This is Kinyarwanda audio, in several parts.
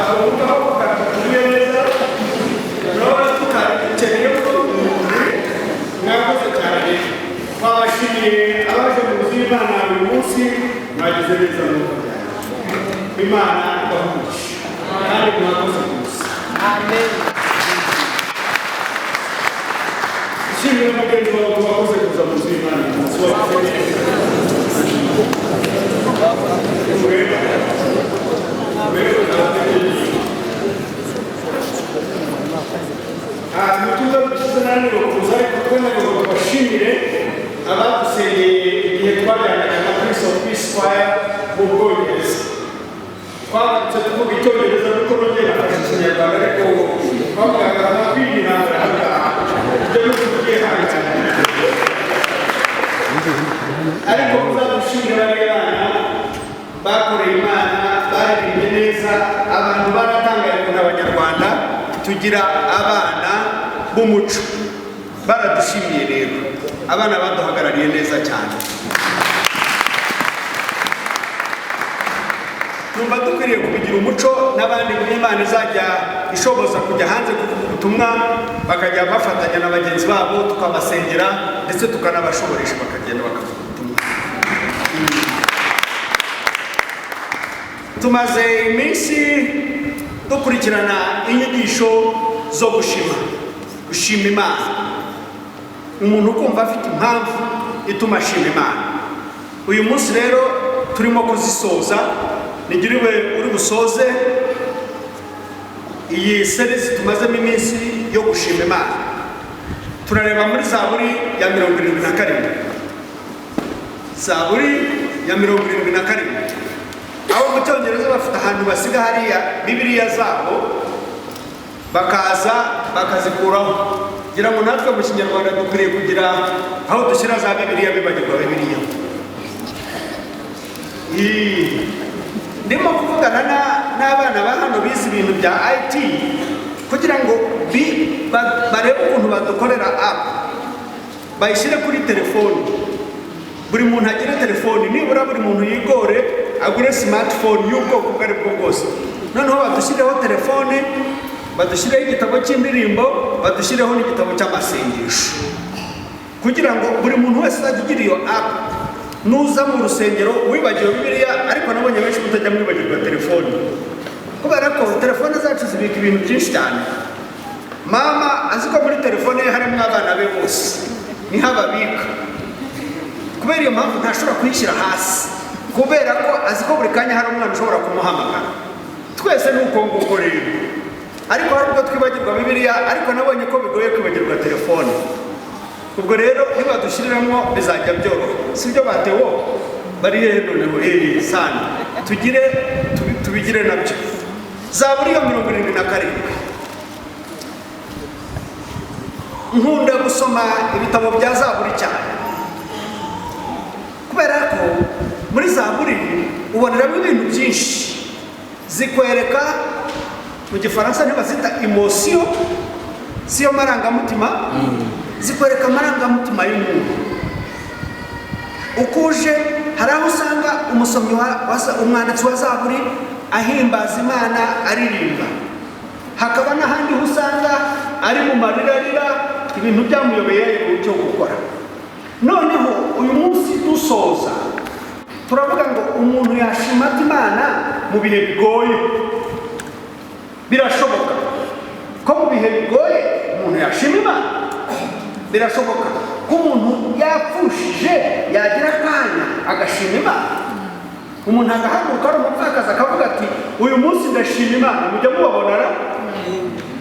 avuga ko neza rora tukakeneye ko mwakoze cyane twabashimiye abaje mu buzima na buri munsi mwagize neza Imana ibahugishe kandi mwakoze gusa amen shimira mugenzi wawe wakoze kuza mu buzima Mutuza bisizanani kuza kwenda kubashimire abadusengeye igihe twaganaga na Prince of Peace Choir mu Bwongereza. Twabutse tuvuga Icyongereza kuko nongera afashe Ikinyarwanda ariko twavugaga amabwiriza n'ahangaha ibyo tugiye hanze ariko muzadushimira abana bakoreye Imana baririmbye neza abantu baratangaye ku Abanyarwanda tugira abana b'umuco baradushimiye rero abana baduhagarariye neza cyane numva dukwiriye kubigira umuco n'abandi Imana izajya ishoboza kujya hanze kuvuga ubutumwa bakajya bafatanya na bagenzi babo tukabasengera ndetse tukanabashoboresha bakagenda bakavuga ubutumwa tumaze iminsi dukurikirana inyigisho zo gushima Imana umuntu ukumva afite impamvu ituma ashima Imana uyu munsi rero turimo kuzisoza nigiriwe uri busoze iyi series tumazemo iminsi yo gushima Imana turareba muri Zaburi ya 77 Zaburi ya 77 aho mu Cyongereza bafite ahantu basiga hariya Bibiliya zabo bakaza bakazikuraho gira ngo natwe mu Kinyarwanda dukwiriye kugira aho dushyira za Bibiliya bibagirwa Bibiliya ndimo kuvugana n'abana ba hano bize ibintu bya IT kugira ngo barebe ukuntu badukorera app bayishyire kuri telefone buri muntu agire telefone nibura buri muntu yigore agure smartphone y'ubwoko bwo aribwo bwose noneho badushyireho telefone badushyireho igitabo cy'indirimbo badushyireho n'igitabo cy'amasengesho kugira ngo buri muntu wese agira iyo app nuza mu rusengero wibagiwe Bibiliya ariko nabonye benshi mutajya mwibagirwa telefone kubera ko telefone zacu zibika ibintu byinshi cyane mama aziko muri telefone harimo abana be bose ni hababika kubera iyo mpamvu ntashobora kuyishyira hasi kubera ko aziko buri kanya hari umwana ushobora kumuhamagara twese nuko nguko rero ariko hari ubwo twibagirwa Bibiliya ariko nabonye ko bigoye kwibagirwa telefone ubwo rero niba dushiriramo bizajya byoroha sibyo batewo bari noneho sana tubigire nabyo Zaburi ya 77 nkunda gusoma ibitabo bya Zaburi cyane kubera ko muri Zaburi uboneramo ibintu byinshi zikwereka mu Gifaransa ntibazita emotion siyo marangamutima zikwereka amarangamutima y'umuntu ukuje hari aho usanga umusomyi umwanditsi wa Zaburi ahimbaza Imana aririmba hakaba n'ahandi usanga ari mu marirarira ibintu byamuyobeye cyo gukora noneho uyu munsi dusoza turavuga ngo umuntu yashima Imana mu bihe bigoye birashoboka ko mu bihe bigoye umuntu yashima Imana birashoboka ko umuntu yapfushije yagira akanya agashima Imana umuntu agahaguruka ari umupfakazi akavuga ati uyu munsi ndashima Imana mujya mubabonara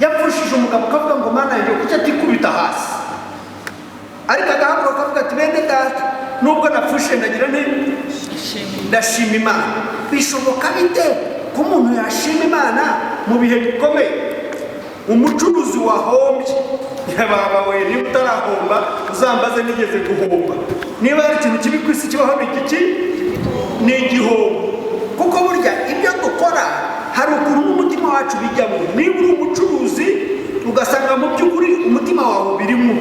yapfushije umugabo akavuga ngo Mana yanjye kuki atikubita hasi ariko agahaguruka akavuga ati bene data nubwo napfushije ndagira nte ndashima Imana bishoboka bite ko umuntu yashima Imana mu bihe bikomeye umucuruzi wahombye yababa we niba utarahomba uzambaze nigeze guhomba niba hari ikintu kibi ku isi kibaho ni igihombo kuko burya ibyo dukora hari ukuntu n'umutima wacu bijyamo niba uri umucuruzi ugasanga mu by'ukuri umutima wawe birimo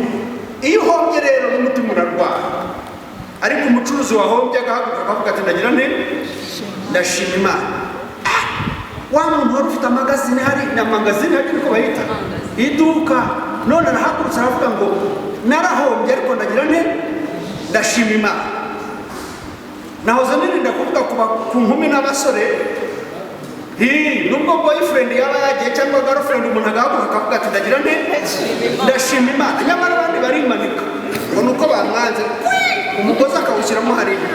iyo uhombye rero n'umutima urarwara ariko umucuruzi wahombye agahaguruka akavuga ati ndagira nte ndashima Imana wa muntu wari ufite amagazine hari na magazine hari ko bayita iduka none arahagurutse aravuga ngo narahombye ariko ndagira nte ndashima Imana. Nahoze nirinda kuvuga ku nkumi n'abasore nubwo boyfriend yaba yagiye cyangwa girlfriend umuntu agahaguruka akavuga ati ndagira nte ndashima Imana, nyamara abandi barimanika ngo nuko bamwanze umugozi akawushyiramo hariya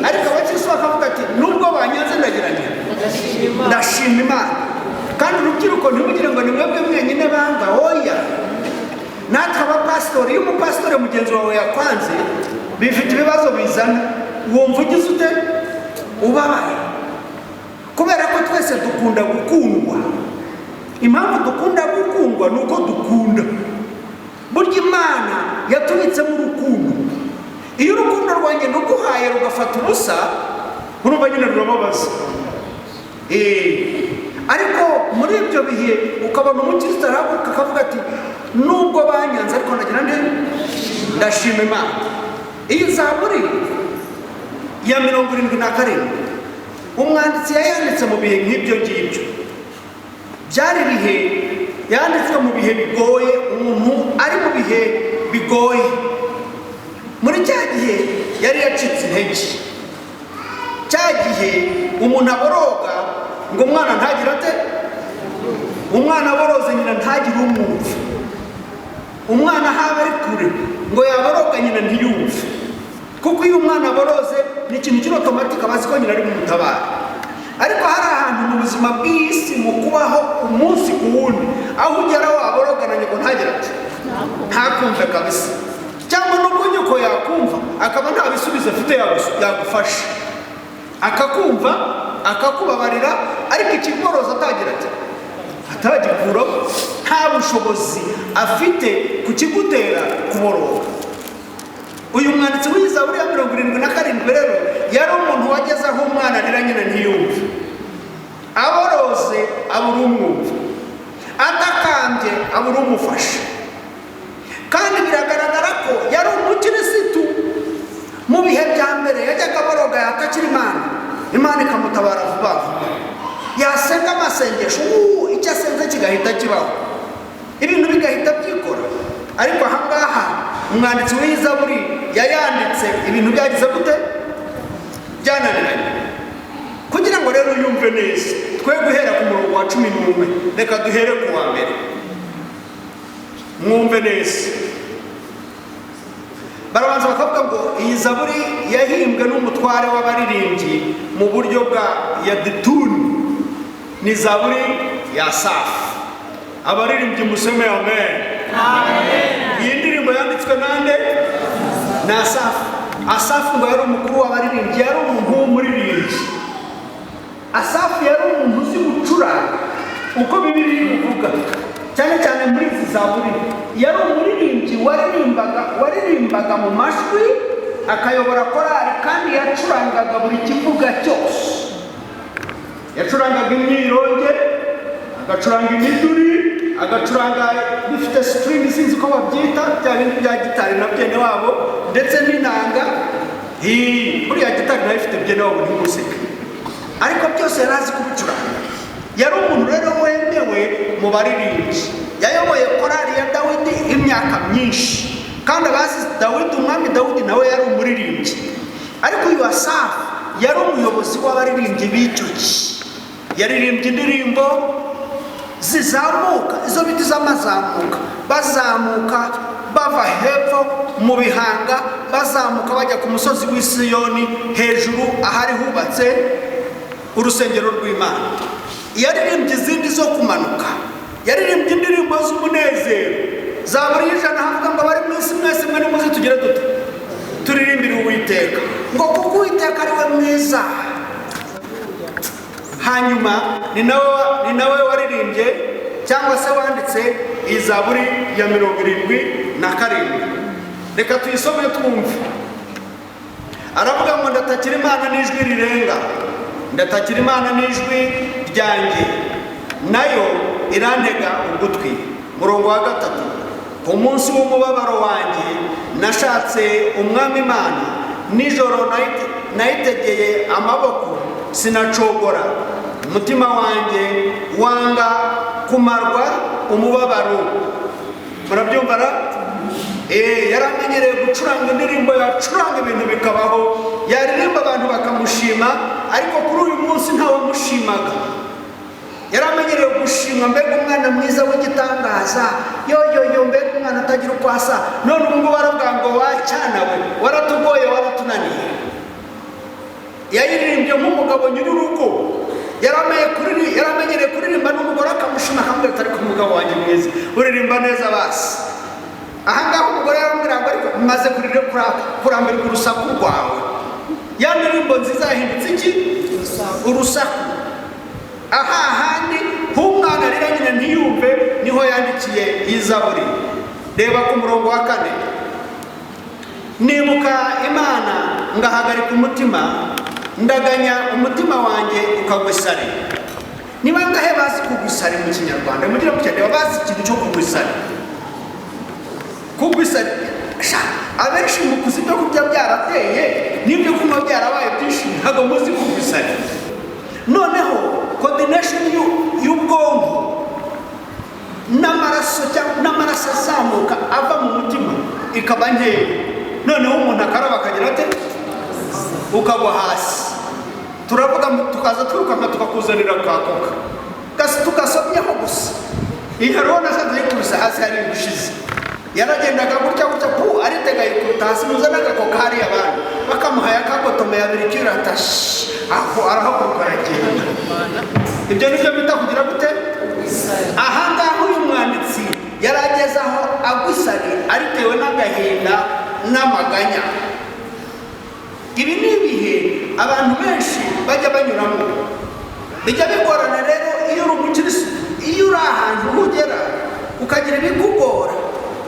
ariko abakirisi bakavuga ati nubwo banyanze ndagira nte ndashima Imana. Kandi urubyiruko ntimugire ngo ni mwebwe mwenyine banga, oya natwe abapasitori, iyo umupasitori mugenzi wawe yakwanze bifite ibibazo bizana, wumva ugize ute ubabaye, kubera ko twese dukunda gukundwa. Impamvu dukunda gukundwa ni uko dukunda. Burya Imana yatubitsemo urukundo. Iyo urukundo rwanjye nuguhaye rugafata ubusa urumva nyine rurababaza. Ariko muri ibyo bihe ukabona umukristo arahaguruka akavuga ati nubwo banyanze ariko ndagira nte ndashima Imana. Iyi Zaburi ya 77 umwanditsi yayanditse mu bihe nk'ibyo ngibyo. Byari ibihe yanditswe mu bihe bigoye, umuntu ari mu bihe bigoye. Muri cya gihe yari yacitse intege, cya gihe umuntu aboroga ngo umwana ntagira ate, umwana aboroze nyina ntagire umwumva, umwana haba ari kure ngo yaboroga nyina ntiyumve, kuko iyo umwana aboroze ni ikintu kiri automatic abazi ko nyina ari umutabara. Ariko hari ahantu mu buzima bw'isi mu kubaho umunsi ku wundi aho ugera waborogana nyoko ntagira ati ntakumve kabisa, cyangwa nubwo nyoko yakumva akaba nta bisubizo afite yagufasha, akakumva akakubabarira, ariko ikigoroza atagira ati atagikuraho, nta bushobozi afite kukigutera kuboroga. Uyu mwanditsi w'Izaburi ya 77 rero yari umuntu wageze aho umwana arira nyina ntiyumve, aboroze abura umwumva, atakambye abura umufasha. Kandi biragaragara ko yari umukirisitu mu bihe bya mbere yajyaga aboroga yatakira Imana ikamutabara vuba vuba, yasenga amasengesho icyo asenze kigahita kibaho, ibintu bigahita byikora. Ariko ahangaha umwanditsi w'Izaburi yayanditse ibintu byagize gute byananiranye. Kugira ngo rero yumve neza, twe guhera ku murongo wa 11, reka duhere ku wa mbere mwumve neza. Barabanza bakavuga ngo iyi Zaburi yahimbwe n'umutware w'abaririmbyi mu buryo bwa yadituni, ni Zaburi ya Asafu. Abaririmbyi museme amen. Iyi ndirimbo yanditswe nande? Na Asafu. Asafu ngo yari umukuru w'abaririmbyi, yari umuntu w'umuririmbyi. Asafu yari umuntu uzi gucuranga uko Bibiliya ivuga, cyane cyane muri izi Zaburi. Yari umuririmbyi waririmbaga mu majwi, akayobora korali, kandi yacurangaga buri kivuga cyose. Yacurangaga imyironge, agacuranga imiduri, agacuranga bifite string sinzi ko babyita, bya bintu bya gitari na byene wabo, ndetse n'inanga. Buriya gitari nayo ifite byene wabo ntimuseke, ariko byose yari azi kubicuranga. Yari umuntu rero wemewe mu baririmbyi, yayoboye korali ya Dawidi imyaka myinshi, kandi abazi Dawidi, umwami Dawidi nawe yari umuririmbyi. Ariko uyu Asafu yari umuyobozi w'abaririmbyi b'icyo gihe. Yaririmbye indirimbo zizamuka, izo biti z'amazamuka, bazamuka bava hepfo mu bihanga, bazamuka bajya ku musozi w'i Siyoni hejuru ahari hubatse urusengero rw'Imana. Yaririmbye izindi zo kumanuka, yaririmbye indirimbo z'umunezero. Zaburi y'ijana havuga ngo bari mwese mwese mwe nimuze tugire dute turirimbire Uwiteka, ngo kuko Uwiteka ari we mwiza. Hanyuma ni nawe waririmbye cyangwa se wanditse iyi Zaburi ya 77. Reka tuyisome twumve. Aravuga ngo ndatakira Imana n'ijwi rirenga, ndatakira Imana n'ijwi ryanjye, nayo irantega ugutwi. Murongo wa 3, umunsi w'umubabaro wanjye nashatse Umwami Imana, nijoro nayitegeye amaboko sinacogora, umutima wanjye wanga kumarwa umubabaro. Murabyumva ra? Yaramenyereye gucuranga indirimbo, yacuranga ibintu bikabaho, yaririmba abantu bakamushima, ariko kuri uyu munsi ntawamushimaga. Yaramenyereye gushimwa, mbega umwana mwiza w'igitangaza, yo mbega umwana utagira uko asa. None ubu ngubu baravuga ngo wacyana we, waratugoye, waratunaniye. Yaririmbye nk'umugabo nyir'urugo, yaramenyereye kuririmba n'umugore akamushima, akamubwira ati ariko umugabo wanjye mwiza uririmba neza basi. Ahangaha umugore yaramubwira ngo ariko maze kurambirwa urusaku rwawe. Ya ndirimbo nziza yahindutse iki? Urusaku. Ahandi nk'umwana rero nyine ntiyumve, niho yandikiye Izaburi. Reba ku murongo wa 4. Nibuka Imana ngahagarika umutima, ndaganya umutima wanjye ukagwisare. Niba ngahe bazi kugwisare mu Kinyarwanda, mugira mucyane bazi ikintu cyo kugwisare. Kugwisare abenshi mu kuzibyo kurya byarateye n'ibyo kunywa byarabaye byinshi, ntabwo muzi kugwisare. Noneho coordination y'ubwonko n'amaraso azamuka ava mu mutima ikaba nkeya. Noneho umuntu akaraba akagira ate, ukagwa hasi. Turavuga tukaza twirukanga tukakuzanira kakoka kasi tugasomyeho gusa. Ihariho nasanze yikurusa hasi hari gushize, yaragendaga gutya aritega yikuruta hasi, muzanaga ko kari abantu bakamuhaya akagotoma yabiri kiratashi, aho arahaguruka aragenda. Ibyo nibyo bita kugira gute? Ahangaha uyu mwanditsi yarageze aho agwisari aritewe n'agahinda n'amaganya. Ibi ni ibihe abantu benshi bajya banyuramo, bijya bigorana rero iyo uri umukirisitu. Iyo uri ahantu ugera ukagira ibikugora,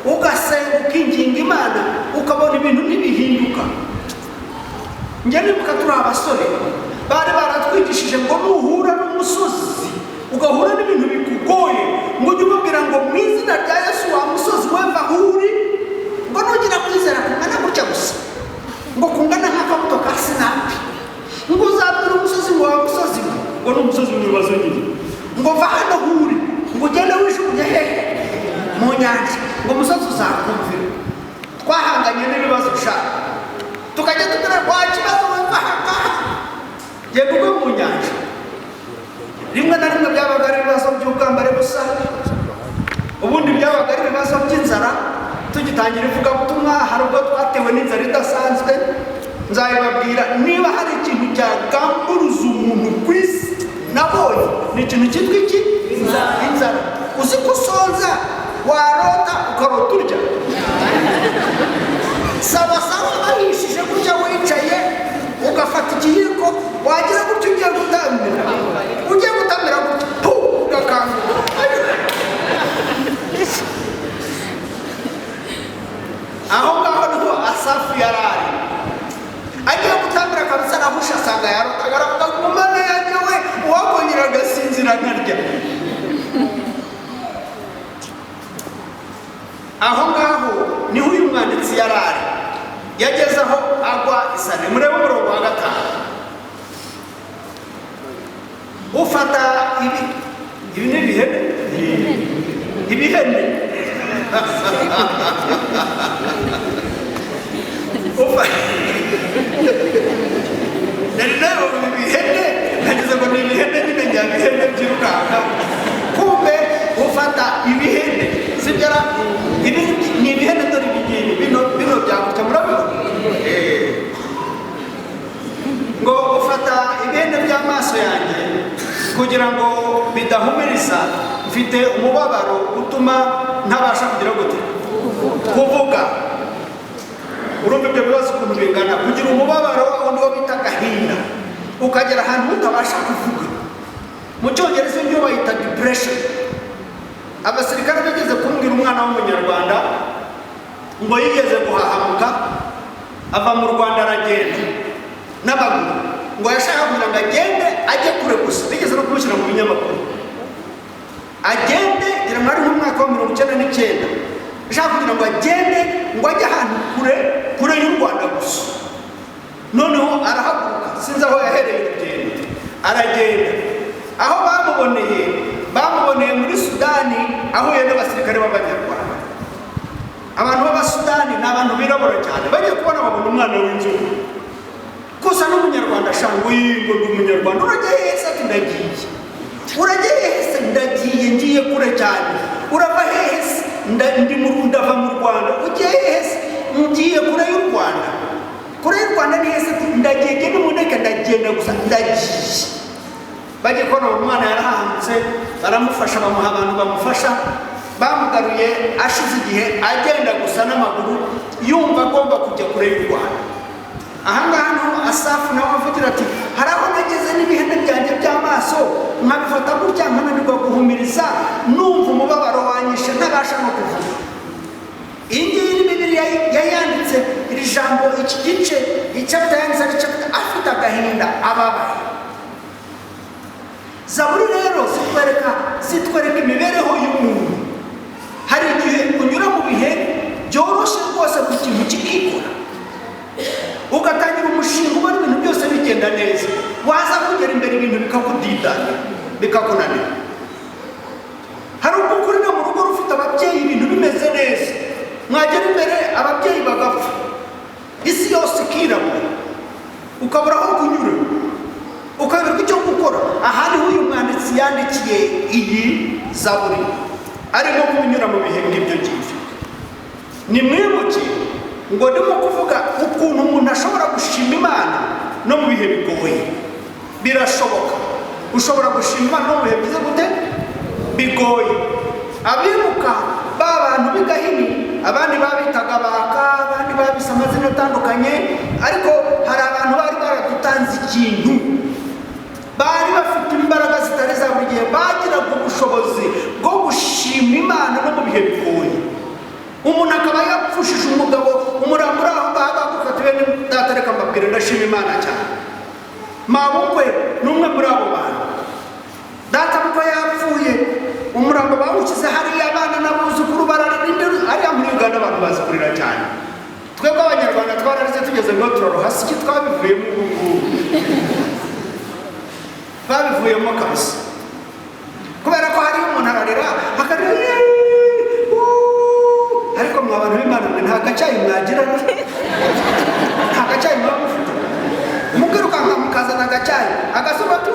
ugasenga ukinginga Imana, ukabona ibintu ntibihinduka. Njye nibuka turi abasore bari baratwigishije ngo nuhura n'umusozi ugahura n'ibintu bikugoye, ngo ujye umubwira ngo mu izina rya Yesu wa musozi weva huri, ngo nugira kwizera kungana gutya gusa, ngo kungana nk'akabuto ka sinapi, ngo uzabwira umusozi ngo wa musozi, ngo n'umusozi w'ibibazo nyine, ngo va hano huri, ngo ugende wishukunye hehe mu nyanja, ngo umusozi uzakumvira. Twahanganye n'ibibazo ushaka, tukajya tugira kwa kibazo weva ahangaha, genda ugwe mu nyanja. Rimwe na rimwe byabaga ari ibibazo by'ubwambare busa, ubundi byabaga ari ibibazo by'inzara. Tugitangira ivugabutumwa hari ubwo twatewe n'inzara idasanzwe. Nzayibabwira, niba hari ikintu cyagamburuza umuntu ku isi nabonye, ni ikintu cyitwa iki? Inzara. Uzi ko usonza warota ukarota urya. Saba bahishije gutya wicaye, ugafata ikiyiko, wagira gutya ugiye gutamira gutya, ugakanguka. Aho ngaho niho Asafu yarari agiye gutambira kabisa, arahusha asanga yarota, aravuga ngo Mana yanjye we, uwakongera agasinzira nkarya. Aho ngaho niho uyu mwanditsi yarari, yageze aho agwa isari. Murebe umurongo wa 5. Ufata ibi ni ibihene nari nayo ibihene, nageze ngo ni ibihene nyine nyabihene byirukanga. Kumbe ufata ibihene, sibyo? Ibi ni ibihene, dore ibigini bino byagutya, murabibona? Ngo ufata ibihene by'amaso yanjye kugira ngo bidahumiriza, mfite umubabaro utuma ntabasha kugira gute kuvuga. Urumva ibyo bibazo ukuntu bingana, kugira umubabaro wundi wo bita agahinda, ukagera ahantu utabasha kuvuga. Mu Cyongereza ibyo bayita depression. Abasirikare bageze kumbwira umwana w'umunyarwanda ngo yigeze kuhahamuka, ava mu Rwanda aragenda n'amaguru, ngo yashaka kugira ngo agende ajye kure gusa, bigeze no kumushyira mu binyamakuru agende, gira mwari mu mwaka wa 1999, ashaka kugira ngo agende ngo ajye ahantu kure y'u Rwanda gusa. Noneho arahaguruka, sinzi aho yahereye urugendo, aragenda aho bamuboneye muri Sudani ahuye n'abasirikare b'abanyarwanda. Abantu b'Abasudani ni abantu birabura cyane, bagiye kubona babona umwana w'inzobe gusa n'umunyarwanda shango yingo ndi umunyarwanda. Uragiye hese ati ndagiye. Uragiye hese ndagiye, ngiye kure cyane. Urava hese ndava mu Rwanda. Ugiye hese ngiye kure y'u Rwanda. Kure y'u Rwanda ni hese ati ndagiye, genda umuneke ndagenda gusa ndagiye. Bagiye kubona umwana yarahambutse, baramufasha, bamuha abantu bamufasha, bamugaruye ashize igihe agenda gusa n'amaguru yumva agomba kujya kure y'u Rwanda. Ahangaha niho Asafu nawe avugira ati hari aho nageze n'ibihene byanjye by'amaso nkabifata gutya nkananirwa guhumiriza, numva umubabaro wanyishe ntabasha no kuvuga. Iyi ngiyi ni Bibiliya yayanditse iri jambo, iki gice icyapita yanditse ari icyapita afite agahinda ababaye. Zaburi rero zitwereka imibereho y'umuntu. Hari igihe unyura mu bihe byoroshye rwose ku kintu kikikora, ugatangira umushinga ubona ibintu byose bigenda neza, waza kugera imbere ibintu bikakudidana bikakunanira. Hari ubwo ukurira mu rugo rufite ababyeyi ibintu bimeze neza, mwagera imbere ababyeyi bagapfa, isi yose ikirabura, ukabura aho kunyura, ukayoberwa icyo gukora. Aha niho uyu mwanditsi yandikiye iyi Zaburi, arimo kunyura mu bihe nk'ibyo ngibyo. Nimwibuke ngo ndimo kuvuga ukuntu umuntu ashobora gushima Imana no mu bihe bigoye. Birashoboka, ushobora gushima Imana no mu bihe byiza gute bigoye. Abibuka ba bantu b'i Gahini, abandi babitaga Baka, abandi babise amazina atandukanye, ariko hari abantu bari baradutanze ikintu, bari bafite imbaraga zitari za buri gihe, bagiraga ubushobozi bwo gushima Imana no mu bihe bigoye. Umuntu akaba yapfushije umugabo, umurambura aho ngaho ugafata bene data, reka mbabwire ndashima Imana cyane. Mabukwe ni umwe muri abo bantu. Data bukwe yapfuye, umurambo bawukize hariya, abana n'abuzukuru bararinde, hariya muri Uganda abantu bazi kurira cyane. Twebwe Abanyarwanda twararize tugeze ngo turaroha, si iki twabivuyemo ubu ngubu, babivuyemo kabisa. Kubera ko hariyo umuntu ararira akarira, ariko mwa bantu b'Imana mwe nta gacyayi mwagira, nta gacyayi muba mufite. Mukirukanka mukazana agacyayi agasoma ati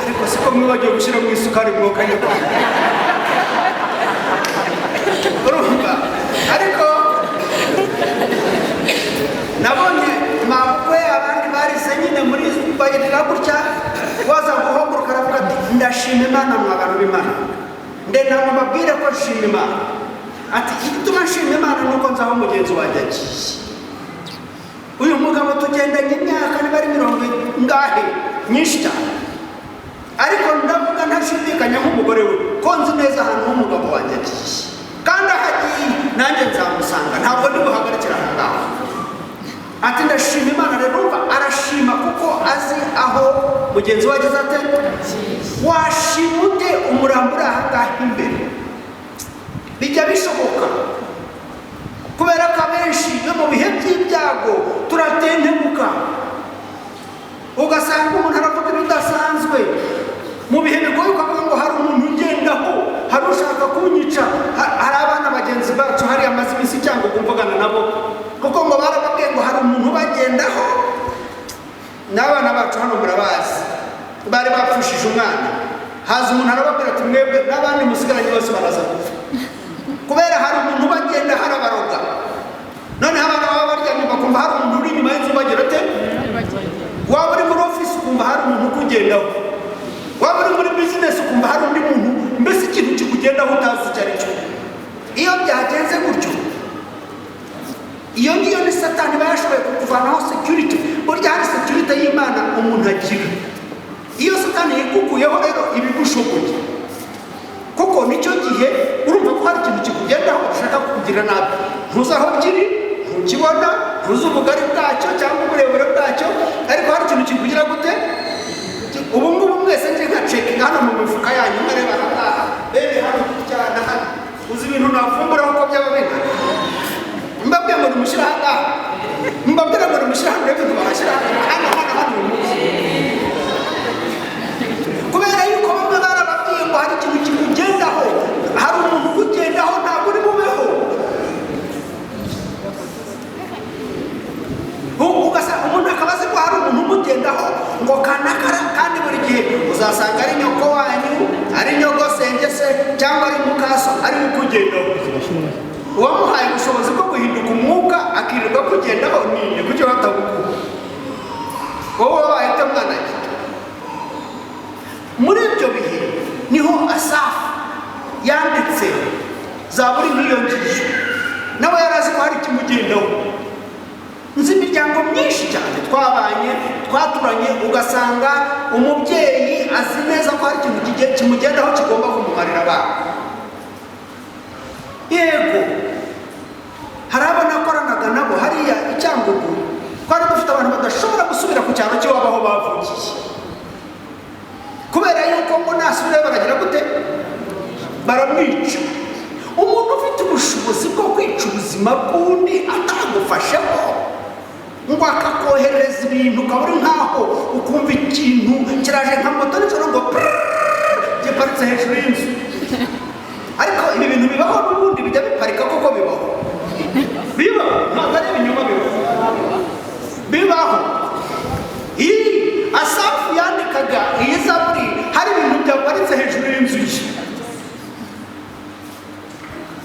ariko siko mwe bagiye gushyira mu isukari mwokanye kwa urumva. Ariko nabonye mabukwe abandi barise nyine muri bayirira gutya, waza guhaguruka aravuga ati ndashima Imana mwa bantu b'Imana, ndenda mubabwire ko nshima Imana. Ati igituma nshima Imana nuko nzaho mugenzi wanjye agiye. Uyu mugabo tugendanye imyaka niba ari 70 ngahe nyinshi cyane, ariko ndavuga ntashidikanya nk'umugore we ko nzi neza ahantu h'umugabo wanjye agiye, kandi ahagiye nanjye nzamusanga, ntabwo ndi buhagarikira aha ngaho. Ati ndashima Imana rero. Urumva arashima kuko azi aho mugenzi we ageze. Ate washima ute umurambura aha ngaho imbere? Bijya bishoboka, kubera ko abenshi no mu bihe by'ibyago turatentebuka, ugasanga umuntu aravuga ibidasanzwe. Mu bihe bigoye ukavuga ngo hari umuntu ugendaho, hari ushaka kunyica. Hari abana bagenzi bacu hari amaze iminsi cyangwa kumvugana nabo, kuko ngo barababwiye ngo hari umuntu bagendaho. N'abana bacu hano murabazi, bari bapfushije umwana, haza umuntu arababwira ati mwebwe n'abandi musigaranye bose baraza gupfa, kubera hari umuntu bagenda harabaroga. None abana baba baryamye bakumva hari umuntu uri inyuma y'inzu bagira ate, waba uri muri ofisi ukumva hari umuntu ukugendaho, waba uri muri business ukumva hari undi muntu, mbese ikintu kikugendaho utazi icyo ari cyo. Iyo byagenze gutyo, iyo ngiyo ni Satani bayashoboye kukuvanaho security. Burya hari security y'Imana umuntu agira. Iyo Satani yikukuyeho rero ibigushoboye, kuko nicyo gihe urumva ko hari ikintu kikugendaho ushaka kukugira nabi, ntuzi aho kiri, ntukibona, ntuzi ubugari bwacyo cyangwa uburebure bwacyo, ariko hari ikintu kikugira gute. Ubu ngubu mwese nje nka checking hano mu mifuka yanyu nkareba aha bene hano cyane hano, uzi ibintu navumbura uko byaba bingana. Mbabwira ngo nimushyira aha, mbabwira ngo nimushyira hano, ibintu bahashyira hano. kandi buri gihe uzasanga ari nyoko wanyu, ari nyogosenge se cyangwa ari mukaso ari ukugendaho. Uwamuhaye ubushobozi bwo guhinduka umwuka akirirwa kugendaho ninde kuki batabukuha? Wowe wahita mwana gito. Muri ibyo bihe niho Asafu yanditse zaburi nk'iyo ngiyo, nawe yarazi ko hari ikimugendaho. Nzi imiryango myinshi cyane twabanye twaturanye, ugasanga umubyeyi azi neza ko hari ikintu kimugendaho kigomba kumumarira abana. Yego, hari abo nakoranaga nabo hariya i Cyangugu, twari dufite abantu badashobora gusubira ku cyaro cy'iwabo aho bavukiye, kubera yuko ngo nasubirayo baragira gute? Baramwica. Umuntu ufite ubushobozi bwo kwica ubuzima bw'undi atagufasheho ngo akakohereza ibintu ukaba uri nkaho ukumva ikintu kiraje nka moto nijoro ngo giparitse hejuru y'inzu. Ariko ibi bintu bibaho n'ubundi bijya biparika koko bibaho. Bibaho, ntabwo ari ibinyoma bibaho. Asafu yandikaga iyi zaburi hari ibintu byaparitse hejuru y'inzu ye.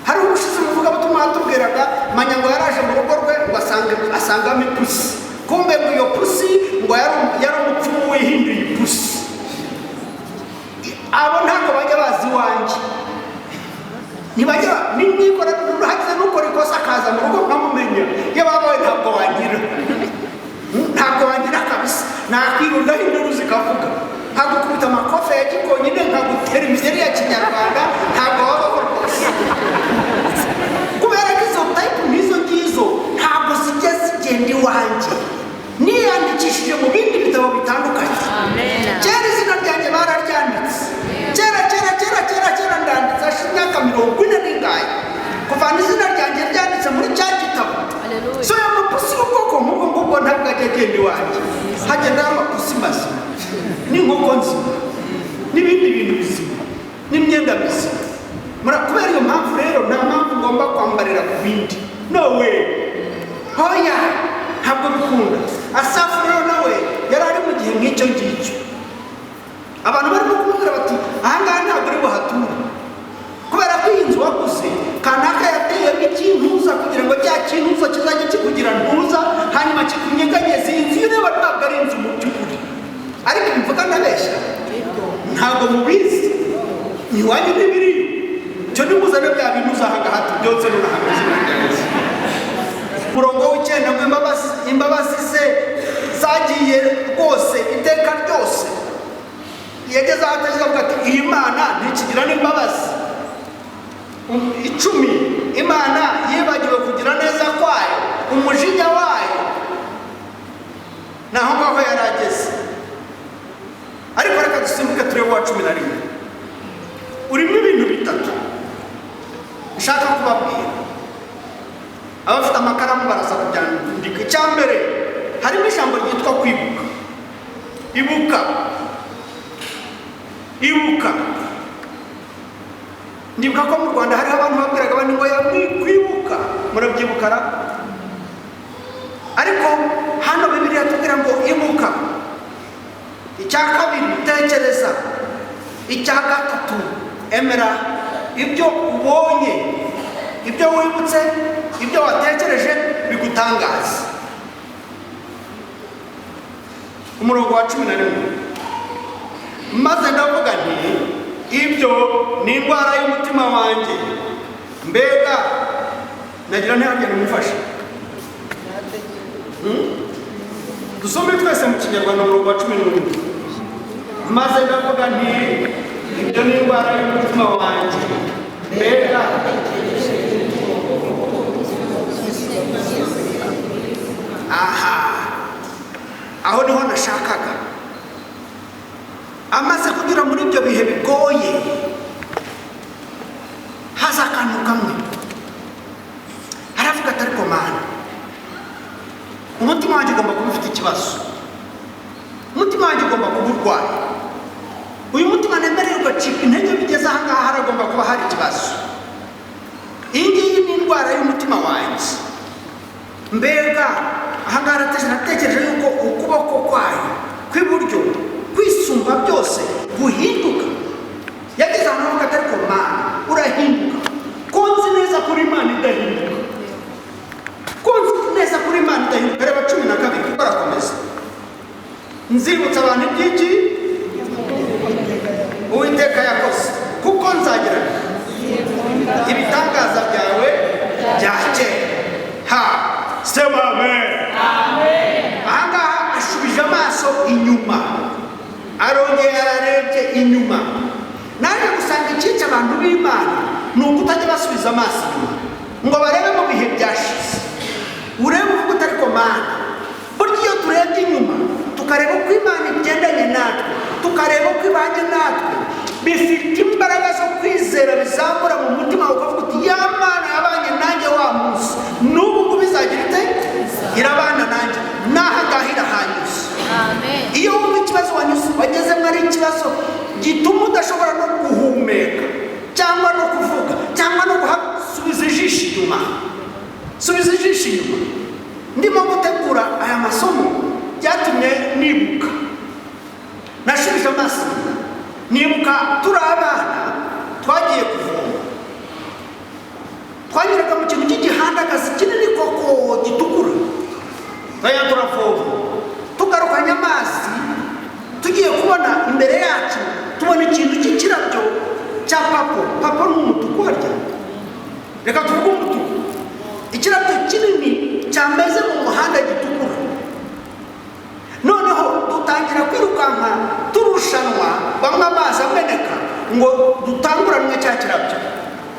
Hari ubushize muvuga butumwa hatubwiraga Manyango yaraje mu rugo rwe ngo asangamo ipusi. Kumbe ngo iyo pusi ngo yari umupfumu wihinduye ipusi. Abo ntabwo bajya bazi iwanjye, ntibajya nikora hagize n'ukora ikosa akaza mu rugo nkamumenya. Iyo babawe ntabwo wangira kabisa, nakwirundaho induru zikavuga, nkagukubita amakofe ya gikonyine, nkagutera imigeri ya kinyarwanda, ntabwo wabaho rwose. Kubera ko izo tayipu n'izo ngizo ntabwo zijya zigenda iwanjye, niyandikishije mu bindi bitabo bitandukanye. Kera izina ryanjye bararyanditse, kera ndanditse hashize imyaka 40 n'ingahe kuvana izina ryanjye ryanditse muri cya gitabo. So y'amapusi y'ubwoko nk'ubwo ntabwo ajya agenda iwanjye, hagendaho amapusi mazima n'inkoko nzima n'ibindi bintu bizima n'imyenda mizima. Kubera iyo mpamvu rero nta mpamvu ngomba kwambarira ku bindi. No way, hoya, ntabwo bikunda. Asafu rero nawe yari ari mu gihe nk'icyo ngicyo. Abantu barimo kumubwira bati ahangaha ntabwo uri buhature, kubera ko iyi nzu waguze kanaka yateyemo ikintuza kugira ngo cya kintuza kizajye kikugira ntuza, hanyuma kikunyeganyeze. Iyi nzu ureba ntabwo ari inzu mu by'ukuri, ariko imvuga ndabeshya, ntabwo mubizi, ntiwanyu n'ibiriyo. Cyo nimuzane bya bintu uzahanga hati byose n'urahagaze n'ingenzi. Murongo w'icyenda ngo imbabazi ze zagiye rwose iteka ryose. Yageze ahateze avuga ati iyi Mana ntikigira n'imbabazi. 10 Imana yibagiwe kugira neza kwayo, umujinya wayo naho ngaho yarageze. Ariko reka dusimbuke turebe wa 11. Urimo ibintu bitatu nshaka kubabwira. Abafite amakaramu baraza kubyandika. Icyambere harimo ijambo ryitwa kwibuka. Ibuka. Ndibuka ko mu Rwanda hari abantu babwiraga abandi ngo kwibuka, murabyibukara. Ariko hano Bibiliya tubwira ngo ibuka. Icya kabiri tekereza. Icya gatatu emera ibyo ubonye, ibyo wibutse, ibyo watekereje bigutangaza. Umurongo wa 11. Maze ndavuga nti ibyo ni indwara y'umutima wanjye, mbega nagira ntihagire umufasha. Dusome twese mu Kinyarwanda umurongo wa 11. Maze ndavuga nti ibyo ni indwara y'umutima wanjye, mbega aho niho nashakaga. Amaze kugira muri ibyo bihe bigoye, haza akantu kamwe aravuga ati ariko Mana, umutima wanjye ugomba kuba ufite ikibazo, umutima wanjye ugomba kuba urwaye. Uyu mutima nemererwa ugacika intege bigeze aha ngaha, haragomba kuba hari ikibazo. Iyi ngiyi ni indwara y'umutima wanjye, mbega aha ngaha natekereje yuko ukuboko kwayo kw'iburyo kwibutsa abantu iby'iki Uwiteka yakoze, kuko nzagira ibitangaza byawe bya kera. Ha, sema amen. Ahangaha ashubije amaso inyuma, arongera ararebye inyuma. Naje gusanga ikica abantu b'Imana ni ukutajya basubiza amaso inyuma ngo barebe mu bihe byashize, urebe uvuga utari ko Mana. Burya iyo turebye inyuma tukareba uko Imana igendanye natwe, tukareba uko ibanye natwe, bifite imbaraga zo kwizera bizamura mu mutima ukavuga uti ya Mana yabanye nanjye wa munsi, n'ubu ngo bizagira ite irabana nanjye, n'ahangaha irahanyuze. Iyo wumva ikibazo wanyuze wagezemo ari ikibazo gituma udashobora no guhumeka cyangwa no kuvuga cyangwa no gusubiza ijisho inyuma, subiza ijisho inyuma. Ndimo gutegura aya masomo byatumye nibuka, nashubije amaso nibuka turi abana twagiye kuvoma, twanyuraga mu kintu cy'igihandagazi kinini koko gitukura, twajya turavoma tugarukanye amazi, tugiye kubona imbere yacu tubona ikintu cy'ikirabyo cya papo ni umutuku warya, reka tuvuge umutuku, ikirabyo kinini cyameze mu muhanda gitukura. Noneho dutangira kwirukanka turushanwa, bamwe amazi ameneka ngo dutanguranwe cya kirabyo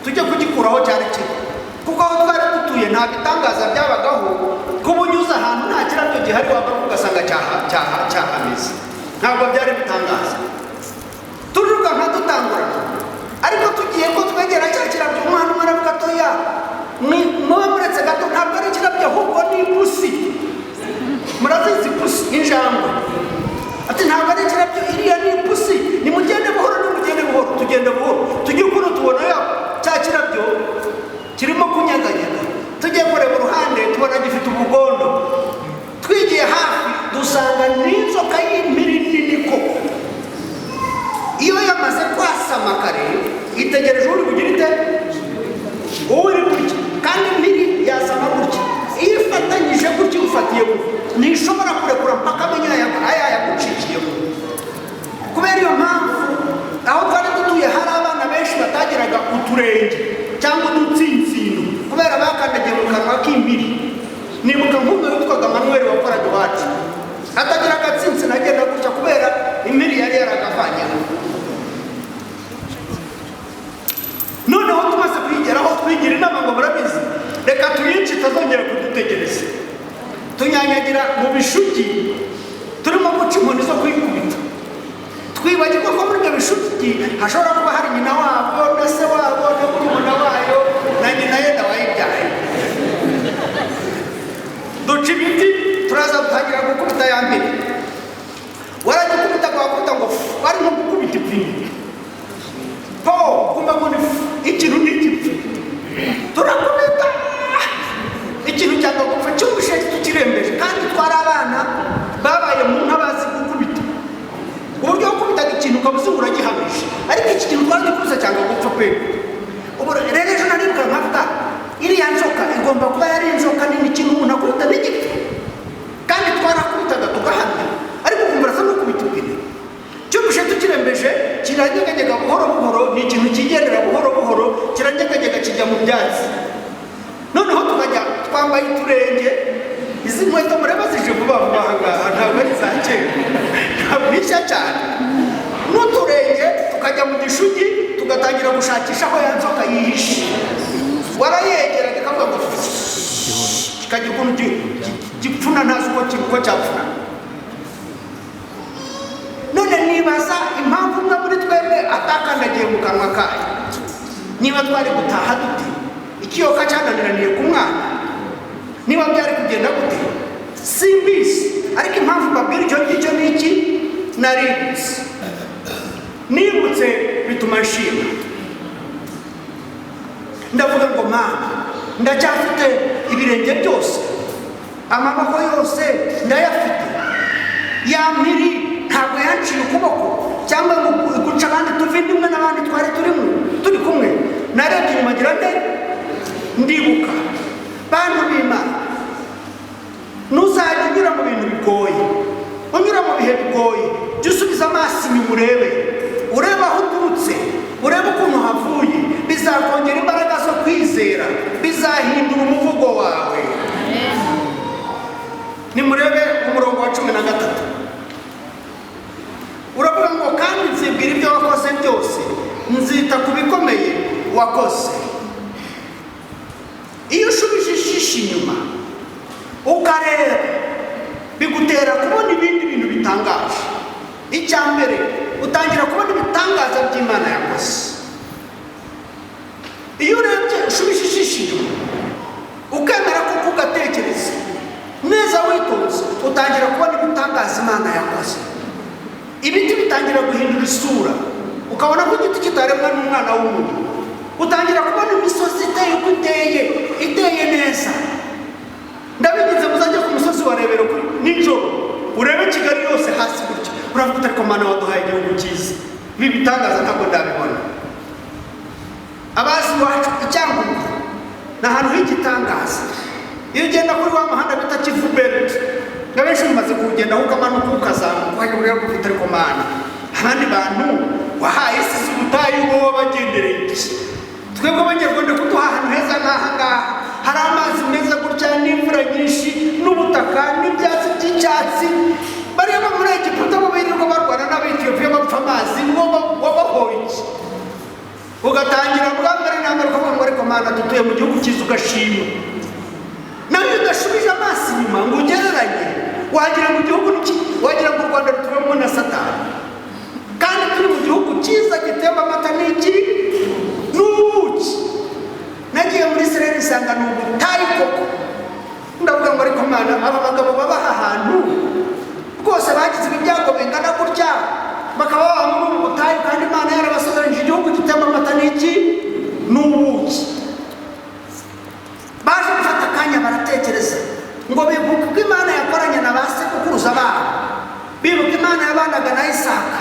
tujye kugikuraho cyari kiri, kuko aho twari dutuye nta bitangaza byabagaho kuba unyuze ahantu nta kirabyo gihari wagaruka ugasanga cyahameze, ntabwo byari bitangaza. Turirukanka dutangurana, ariko tugiye ko twegera cya kirabyo, umwana umwe aravuga atoya muba muretse gato, ntabwo ari ikirabyo ahubwo ni ipusi. Murazizi ipusi, injangwe? Ati ntabwo ari ikirabyo, iriya ni ipusi, nimugende buhoro, nimugende buhoro. Tugende buhoro, tugiye ukuntu tubona cya kirabyo kirimo kunyeganyega, tugiye kureba uruhande tubona gifite ubugondo, twigiye hafi dusanga n'inzoka y'impiri nini koko. Iyo yamaze kwasama kare itegereje uri bugira ite uri gutya, kandi impiri yasama gutya, iyo ifatanyije gutya ufatiyeho ntishobora kurekura mpaka amenya aya yagucikiyeho. Kubera iyo mpamvu aho twari dutuye hari abana benshi batagiraga uturenge cyangwa udutsintsino kubera bakandagiye mu kanwa k'impiri. Nibuka nk'umwe witwaga Manuel wakoraga iwacu, atagira agatsintsino agenda gutya kubera impiri yari yaragavanyeho. Noneho tumaze kuyigeraho twigira inama ngo murabizi, reka tuyice itazongera kudutegereza. Tunyanyagira mu bishugi turimo guca inkoni zo kwikubita, twibagirwa ko muri ibyo bishugi hashobora kuba hari nyina wabo na se wabo na murumuna wayo na nyina yenda wayibyaye. Duca ibiti turaza gutangira gukubita ya mbere, waragikubita wakubita ngo bari nko gukubita ipine po kumva ngo ni ikintu n'igipfu, turakubita ikintu cyangwa gupfa cyumvishe tukirembeje, kandi twari abana babaye mu ntabazi gukubita, uburyo gukubitaga ikintu ukabuze uragihamije, ariko iki kintu twari gikuze cyangwa gupfa pe. Ubu rero ejo naribuka nkavuga iriya nzoka igomba kuba yari inzoka nini, ikintu umuntu akubita n'igipfu, kandi twarakubitaga tugahamya, ariko kumva asa n'ukubita ipine cyumvishe tukirembeje, kiranyeganyega buhoro buhoro, ni ikintu kigendera buhoro buhoro, kiranyeganyega kijya mu byatsi. Noneho tukajya twambaye uturenge, izi nkweto mureba zije vuba vuba ahangaha, ntabwo ari za kera, ntabwo nishya cyane, n'uturenge tukajya mu gishugi tugatangira gushakisha aho ya nzoka yihishe. Warayegera kikavuga ngo kikagira ukuntu gipfuna, ntazi uko cyapfuna. None nibaza impamvu umwe muri twebwe atakandagiye mu kanwa kayo, niba twari gutaha dute, ikiyoka cyananiraniye ku mwana, niba byari kugenda gute simbizi. Ariko impamvu mbabwira icyo ngicyo ni iki, nibutse bituma nshima, ndavuga ngo Mana ndacyafite ibirenge byose, amaboko yose ndayafite, ya mpiri ntabwo yanciye ukuboko cyangwa ngo guca abandi tuve imwe n'abandi twari turi kumwe. Narebye inyuma ngira nde ndibuka, bantu b'Imana ntuzajya unyura mu bintu bigoye, unyura nunyura mu bihe bigoye jya usubiza amaso inyuma urebe aho uturutse, urebe ukuntu havuye, bizakongera imbaraga zo kwizera, bizahindura umuvugo wawe. nimurebe umurongo wa 13 uravuga ngo kandi nzibwira ibyo wakoze byose, nzita ku bikomeye wakoze. iyo ushubije ijisho inyuma ukareba bigutera kubona ibindi bintu bitangaje. icya mbere utangira kubona ibitangaza by'Imana yakoze. iyo urebye ushubije ijisho inyuma ukemera kuko ugatekereza neza witonze, utangira kubona ibitangaza Imana yakoze. ibiti bitangira guhindura isura, ukabona ko igiti kitaremwa n'umwana w'umuntu. utangira kubona imisozi iteye uko iteye neza. ndabigize muzajya ku musozi wa Rebero nijoro urebe Kigali yose hasi gutya, uravuga ariko Mana waduhaye igihugu cyiza, ibi bitangaza ntabwo ndabibona. abazi wacu Icyangugu ni ahantu h'igitangaza. iyo ugenda kuri wa muhanda bita Kivu Belt, benshi mumaze kuwugendaho ukamanuka ukazamuka ukajya ureba ufite ariko Mana abandi bantu wahaye isi z'ubutayu bo bagendereye iki? twebwe abanyarwanda kuduha ahantu heza nk'aha ngaha hari amazi meza gutya n'imvura nyinshi n'ubutaka n'ibyatsi by'icyatsi. bareba muri Egiputa bo birirwa barwana n'Abetiyopiya bapfa amazi, wabahoye iki? ugatangira bwa mbere na mbere ukavuga ngo ariko Mana dutuye mu gihugu cyiza ugashima. nawe udashubije amaso inyuma ngo ugereranye, wagira ngo igihugu wagira ngo u Rwanda rutubemo na Satani, kandi turi mu gihugu cyiza gitemba amata n'iki n'ubuki. nagiye muri Israel nsanga ni ubutayu koko. ndavuga ngo ariko Mana aba bagabo baba aha hantu rwose bagize ibyago bingana gutya bakaba baba muri ubu butayu, kandi Imana yarabasozeranyije igihugu gitemba amata n'iki n'ubuki. baje gufata akanya baratekereza ngo bibuke ko Imana yakoranye na ba sekuruza babo, bibuka Imana yabanaga na Isaka,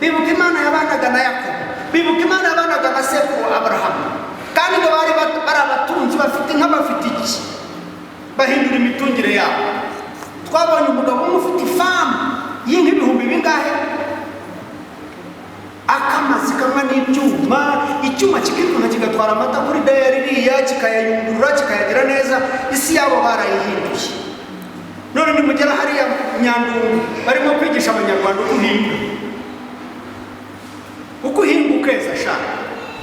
bibuka Imana yabanaga na Yakobo, bibuka Imana yabanaga na sekuru Aburahamu, kandi ngo bari abatunzi bafite inka bafite iki, bahindura imitungire yabo. twabonye umugabo umwe ufite ifamu y'inka ibihumbi bingahe, akamazi kamwe n'ibyuma, icyuma kikikuna kigatwara amata kuri dayari iriya kikayayungurura kikayagira neza. isi yabo barayihinduye. none nimugera hariya Nyandungu barimo kwigisha abanyarwanda uko uhinga ukeza shaka,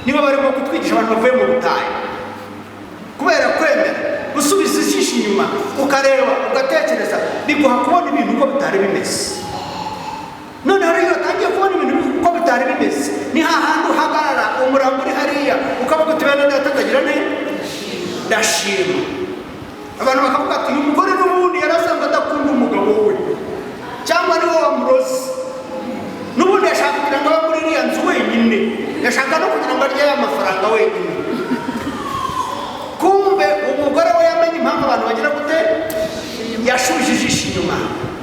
niba barimo kutwigisha abantu bavuye mu butayu. kubera kwemera gusubiza ijisho inyuma ukareba ugatekereza, biguha kubona ibintu uko bitari bimeze. none hariya utangiye kubona ibintu uko bitari bimeze, ni hahandi uhagarara umurambo uri hariya ukavuga uti bene data ndagira ne ndashima. abantu bakavuga ati uyu mugore n'ubundi yarasanzwe adakunda umugabo we, cyangwa ni wowe wamurozi, n'ubundi yashaka kugira ngo abe muri iriya nzu wenyine, yashaka no kugira ngo arye amafaranga wenyine. kumbe umugore we yamenye impamvu abantu bagira gute, yashubije ijisho inyuma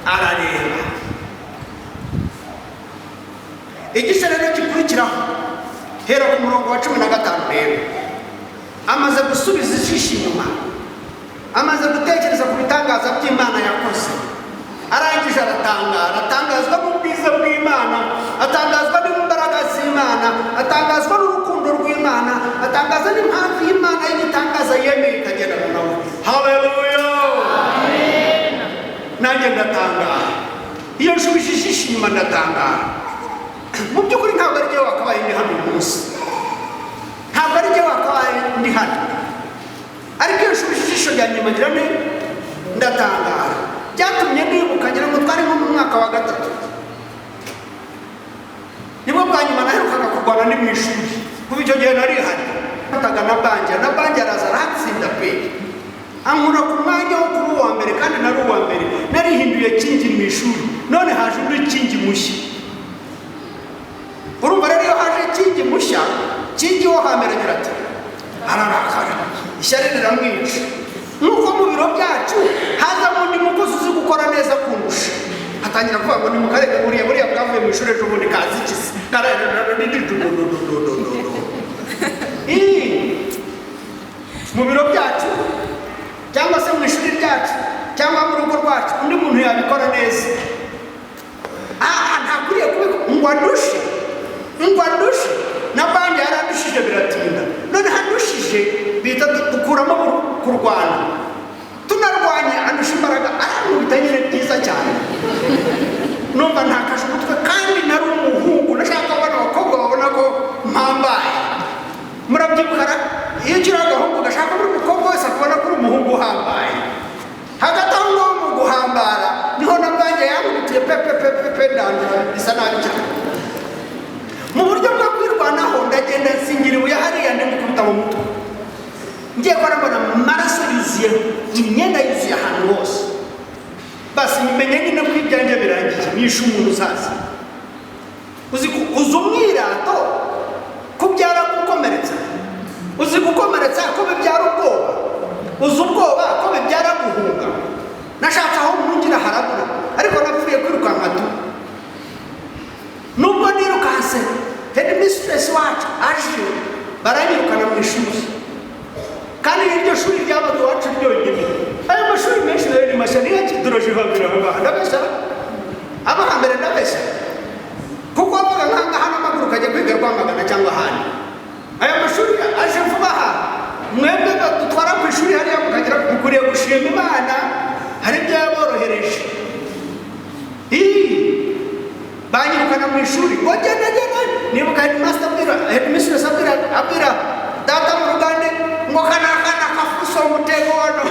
arareba. igice rero gikurikiraho hera ku murongo wa 15 rero amaze gusubiza ijisho inyuma, amaze gutekereza ku bitangaza by'Imana yakoze, arangije atangazwa n'ubwiza bw'Imana, atangazwa n'imbaraga z'Imana, atangazwa n'urukundo rw'Imana, atangaza n'impamvu y'Imana y'igitangaza yemeye ikagendana nawe. Haleluya, amen. nanjye ndatangara iyo nshubije ijisho inyuma, ndatangara. mu by'ukuri ntabwo ari jye wakabaye ndi hano uyu munsi, ntabwo ari jye wakabaye ndi hano, ariko iyo nshubije ijisho rya nyuma ngira ne ndatangara. byatumye nibuka ngira ngo twari nko mu mwaka wa 3, nibwo bwa nyuma naherukaga kurwana ni mu ishuri. kuva icyo gihe nari hari mfataga na banjye araza aratsinda pe, ankura ku mwanya wo kuba uwa mbere, kandi nari uwa mbere. narihinduye kingi mu ishuri, none haje undi kingi mushya. urumva rero iyo haje kingi mushya, kingi wo hambere agira ati ararakara, ishyari riramwica. nuko mu biro byacu hazamo undi mukozi uzi gukora neza kundusha, atangira kuvuga ngo ni mukarebe buriya bwavuye mu ishuri ejo bundi kazi ikisi mu biro byacu cyangwa se mu ishuri ryacu cyangwa mu rugo rwacu undi muntu yabikora neza. ntakuriye kubikora ngo andushe na banki yarandushije biratinda none handushije bita dukuramo kurwana tunarwanye andusha imbaraga aramubita nyine byiza cyane numva ntakashe umutwe kandi nari umuhungu nashaka abana abakobwa babona ko mpambaye murabyibukara iyo ukiri agahungu gashaka buri mukobwa wese akubona ko uri umuhungu uhambaye hagati aho ngaho mu guhambara niho na banki yankubitiye pepepepepe ndandura bisa nabi cyane mu buryo bwo kwirwanaho ndagenda nsingira ibuye hariya ndimukubita mu mutwe ngiye ko arambona amaraso yuzuye imyenda yuzuye ahantu hose basi nimenye nyine ko ibyanjye birangiye nishe umuntu uzaza uzi umwirato ko byaragukomeretsa uzi gukomeretsa ko bibyara ubwoba uzi ubwoba ko bibyara guhunga nashatse aho umungira harabura ariko napfuye kwirukanka tu nubwo nirukanse headmistress wacu aje baranyirukana mu ishuri kandi iryo shuri ryabaga iwacu ryonyine ayo mashuri menshi nayo ni mashya niyo kidoroje babiri ahangaha ndabeshya abahambere ndabeshya kuko wabaga nkangaha n'amaguru ukajya kwiga Rwamagana cyangwa ahandi aya mashuri aje vuba aha mwebwe dutwara ku ishuri hariya mukagira mukwiriye gushima Imana hari ibyo yaborohereje banyirukana mu ishuri ngo genda nibuka headmistress abwira data mu rugande ngo kanakana kafuso umutego wano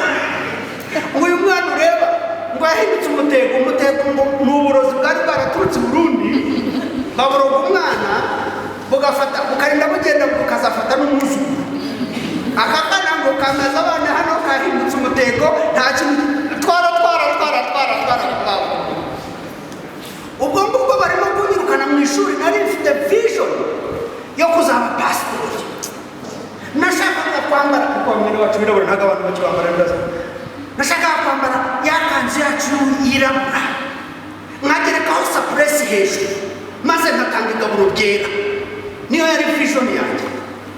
ngo uyu mwana ureba ngo yahindutse umutego ngo ni uburozi bwari bwaraturutse i Burundi baburoga umwana bugafata bukarinda bugenda bukazafata n'umwuzukuru aka kana ngo kamaze abana hano kahindutse umutego nta kintu twara ubwo ngubwo barimo kunyirukana mu ishuri nari mfite vision yo kuzaba pastor nashakaga kwambara kuko mwene wacu birabura ntago abantu bakibambara ndaza nashakaga kwambara yakanzu yacu yirabura nkagerekaho suppress hejuru maze nkatanga igaburo ryera niyo yari vision yanjye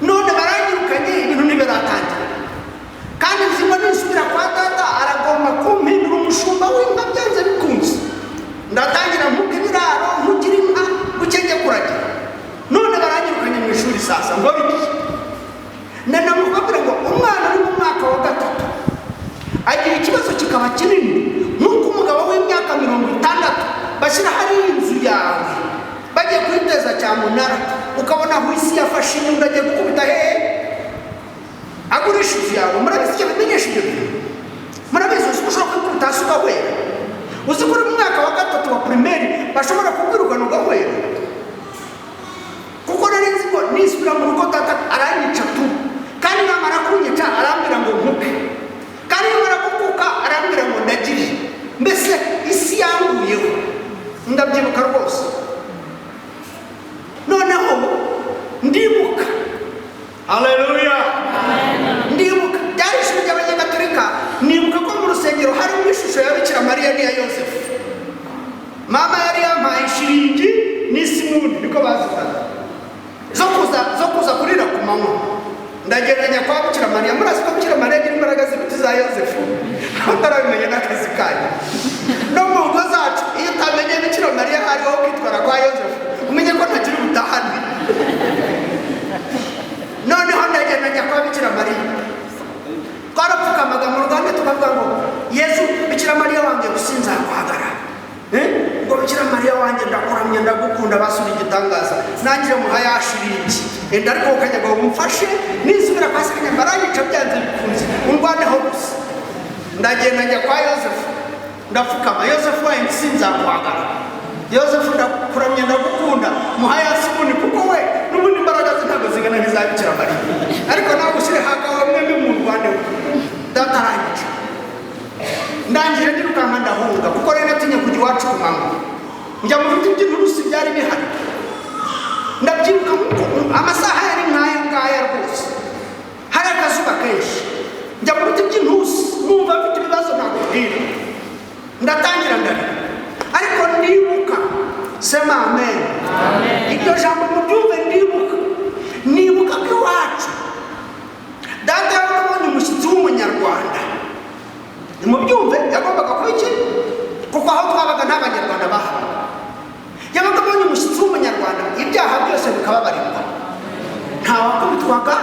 none baranyirukanye ibintu ntibiratangira kandi nzima nisubira kwa data aragomba kumpindura umushumba w'inka byanze bikunze ndatangira mvuga ibiraro mvugira inka bukenge kuragira none baranyirukanye mu ishuri sasa ngo biki nanamubwira ngo umwana uri mu mwaka wa gatatu agira ikibazo kikaba kinini nk'uko umugabo w'imyaka 60 bashyira hari inzu yawe bagiye kwiteza cyamunara ukabona aho isi yafashe inyundo agiye gukubita hehe agurisha inzu yawe murabizi icyo bimenyesha ibyo bintu murabizi uzi ko ushobora kwikubita hasi ugahwera uzi ko uri mu mwaka wa gatatu wa primaire bashobora kukwirukana ugahwera kuko nari nzi ko nisubira mu rugo data aranyica tu kandi namara kunyica arambwira ngo nkuke kandi namara kukuka arambwira ngo ndagire mbese isi yanguyeho ndabyibuka rwose noneho ndibuka haleluya ndibuka byari ishuri ry'abanyagatolika nibuka ko mu rusengero harimo ishusho ya Bikira Mariya n'iya Yosefu mama yari yampaye ishiringi n'isimundi niko bazitaga zo kuza kurira ku manywa ndagereranya kwa Bikira Mariya murazi ko Bikira Mariya agira imbaraga z'ibiti za Yosefu atarabimenya n'akazi kayo no mu ngo zacu iyo utamenye Bikira Mariya hariho kwitwara kwa Yosefu umenye ko ntakiri ubutahane noneho ndagereranya kwa Bikira Mariya twarapfukamaga mu ruganda tukavuga ngo Yesu Bikira Mariya wanjye gusinza guhagara ngo Bikira Mariya wanjye ndakuramya ndagukunda basura igitangaza nangire muha yashiringi enda ariko kanyaga umfashe nisubira kwasi kanyaga baranyica byanze bikunze undwaneho gusa ndagenda njya kwa Yosefu ndapfukama Yosefu wanjye sinza guhagara Yosefu ndakuramya ndagukunda muha yasibuni kuko we n'ubundi imbaraga ntabwo zingana n'iza Bikira Mariya ariko nawe ushyire hakawa mwembi mu rwanda data aranyica ndangije ndirukanka ndahunga kuko rero natinye kujya iwacu ku manywa njya mu biti by'inturusi byari bihari ndabyibuka amasaha yari nk'aya ngaya rwose hari akazuba kenshi njya mu biti by'inturusi numva mfite ibibazo nakubwira ndatangira ndarira ariko ndibuka sema amen iryo jambo mubyumve nibuka ko iwacu data yabonye umushyitsi w'umunyarwanda nimubyumve yagombaga kuba iki kuko aho twabaga nta banyarwanda bahaba akababarirwa, ntawakubitwaga,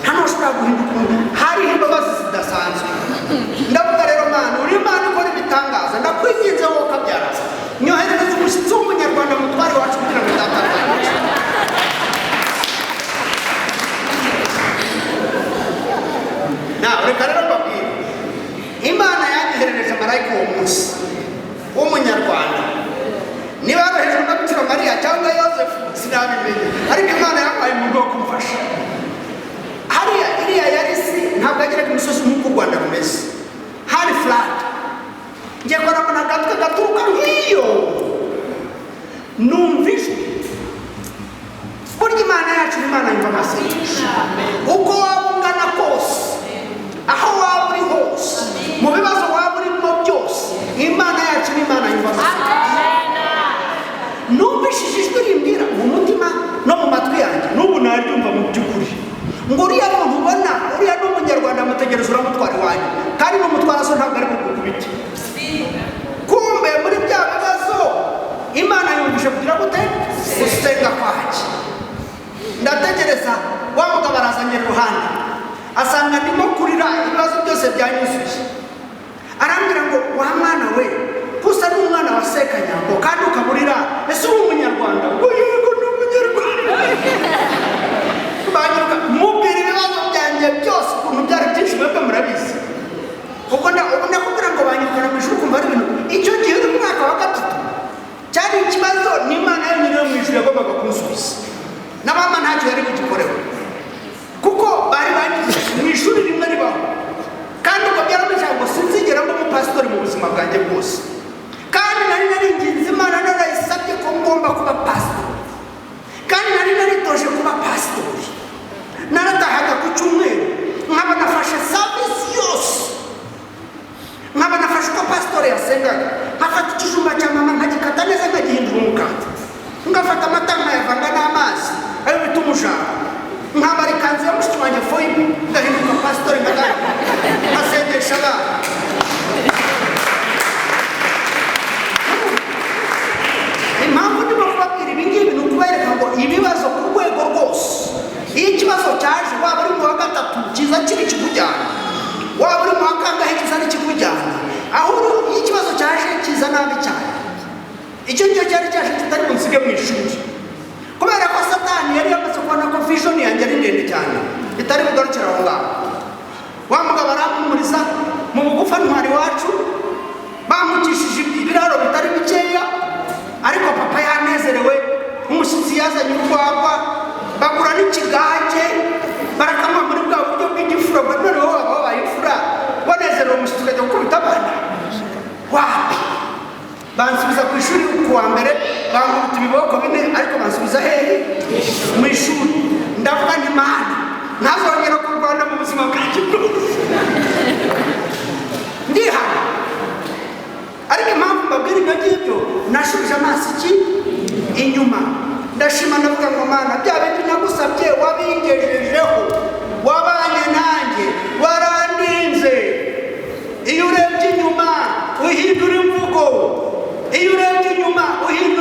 nta n'ushobora guhinduka umuntu, hariho imbabazi zidasanzwe. Ndavuga rero Mana, uri Imana ikora ibitangaza, ndakwinginze wowe ukabyara, nyoherereza umushyitsi w'umunyarwanda mutware wacu kugira ngo ndatangazwe. Reka rero mbabwire, Imana yanyoherereje marayika uwo munsi w'umunyarwanda. Niba yarohejwe na Bikira Mariya cyangwa Yosefu sinabimenye, ariko Imana yampaye umuntu wo kumfasha. Hariya iriya yari isi ntabwo yageraga imisozi nk'uko u Rwanda rumeze, hari flat. Ngiye kubona agatwe gaturuka nk'iyo, numva ijwi. Burya Imana yacu ni Imana yumva amasengesho, uko waba ungana kose, aho waba uri hose, mu bibazo waba urimo byose, Imana yacu ni Imana yumva amasengesho. Numvishije ijwi rimbwira mu mutima no mu matwi yanjye, n'ubu naryumva mu by'ukuri, ngo uriya muntu ubona, uriya ni umunyarwanda, amutegereza uramutwara iwanyu, kandi n'umutwara so ntabwo ari bugukubite. Kumbe muri bya bibazo Imana yumvishe kugira gute gusenga kwaki. Ndategereza wa mugabo arazanye iruhande, asanga ndimo kurira, ibibazo byose byanyuzuye. Arambwira ngo wa mwana we, kusa n'umwana wa Sekanyambo kandi ukaburira, ese uri umunyarwanda? Ngo yego ni umunyarwanda. Banyuka mubwira ibibazo byanjye byose ukuntu byari byinshi, mwebwe murabizi. Ubwo ndakubwira ngo banyukana mu ijuru kumva ari ibintu. Icyo gihe uri mu mwaka wa 3 cyari ikibazo n'Imana yonyine yo mu ijuru yagombaga kunsubiza, na mama ntacyo yari bugikoreho, kuko bari banyuze mu ishuri rimwe ribaho. Kandi ubwo byarabije ngo sinzigera mba umupasitori mu buzima bwanjye bwose, kandi nari naringinze Imana, narayisabye ko ngomba kuba pasitori, kandi nari naritoje kuba pasitori. Naratahaga ku cyumweru nkaba nafashe service yose, nkaba nafashe uko pasitori yasengaga, nkafata ikijumba cya mama nkagikata neza nkagihindura umukati, ngafata amata nkayavanga n'amazi ayo bita umujara, nkambara ikanzu ya mushiki wanjye foyibu ngahinduka pasitori, nkasengesha abana. Impamvu ndimo kubabwira ibi ngibi ni ukubereka ngo ibibazo ku rwego rwose, iyo ikibazo cyaje, waba uri mu wa 3 kiza kiri kikujyana, waba uri mu wa kangahe kiza kikujyana, aho iyo ikibazo cyaje kiza nabi cyane. Icyo ngicyo cyari cyaje kitari bunsige mu ishuri, kubera ko Satani yari yamaze kubona ko vision yanjye ari ndende cyane, bitari bugarukira aho ngaho. Wa mugabo arampumuriza mu bugufa ntwari wacu, bamukishije ibiraro bitari bikeya, ariko papa yanezerewe. Umushyitsi yazanye urwagwa, bagura n'ikigage, barakama muri bwa buryo bw'igifura, noneho babaye imfura, banezerewe. Umushyitsi ukajya gukubita abana, wapi bansubiza ku ishuri ku wa mbere, bankubita ibiboko bine, ariko bansubiza hehe? Mu ishuri. Ndavuga nti Mana, ntazongera kurwana mu buzima bwanjye bwose, ndihana. Ariko impamvu mbabwira ibyo ngibyo, nashubije amaso inyuma, ndashima ndavuga ngo Mana, bya bintu nagusabye wabingejejeho, wabanye nanjye, warandinze. Iyo urebye inyuma uhindura imvugo, iyo urebye inyuma uhindura